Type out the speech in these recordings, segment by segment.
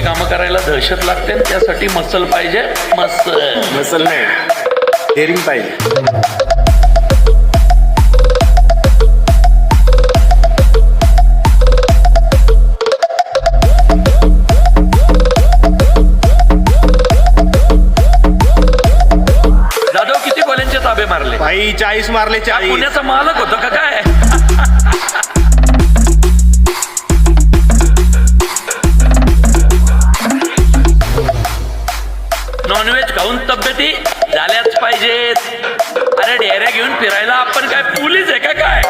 कामं करायला दहशत लागते, त्यासाठी मसल पाहिजे. मसल नाही, डेअरिंग पाहिजे. जाधव किती गोल्यांचे ताबे मारले? भाई 40 मारले. 40. पुण्याचा मालक होता का काय? नॉनव्हेज खाऊन तब्येती झाल्याच पाहिजेत. अरे डेऱ्या घेऊन फिरायला आपण काय पोलीस आहे का काय?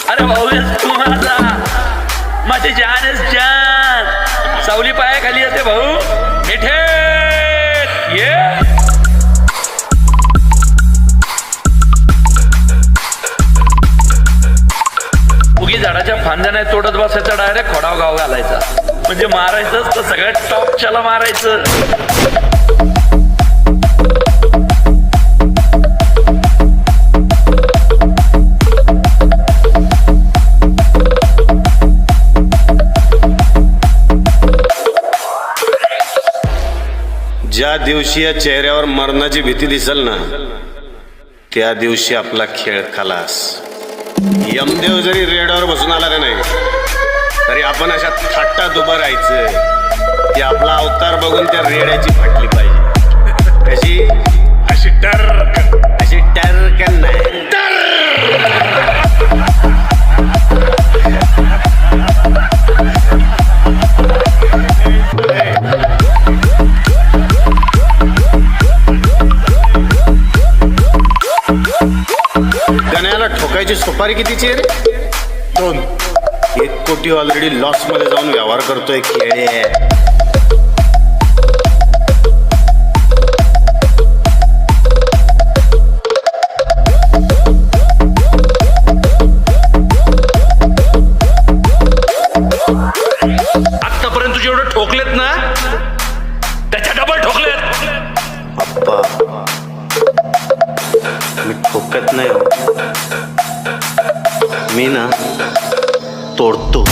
अरे भाऊ तू माझी जान आहेस जान. सावली पायाखाली येते भाऊ. मिठे ये. उगी झाडाच्या फांद्या नाही तोडत बसायचा, डायरेक्ट खोडाव गाव घालायचा. म्हणजे मारायचंच तर सगळ्यात टॉपच्याला मारायचं. ज्या दिवशी या चेहऱ्यावर मरणाची भीती दिसल ना, त्या दिवशी आपला खेळ खलास. यमदेव जरी रेडवर बसून आला का नाही, तरी आपण अशा थाटात उभं राहायचं की आपला अवतार बघून त्या रेड्याची फाटली पाहिजे. अशी टर्कन नाही. गण्याला ठोकायची सुपारी कितीची रे? 2. 1 कोटी ऑलरेडी लॉस मध्ये जाऊन व्यवहार करतोय खेळे. आतापर्यंत तुझे एवढं ठोकलेत ना, त्याच्या डबल ठोकलेत. अप्पा मी ठोकत नाही हो. मी ना तोडतो.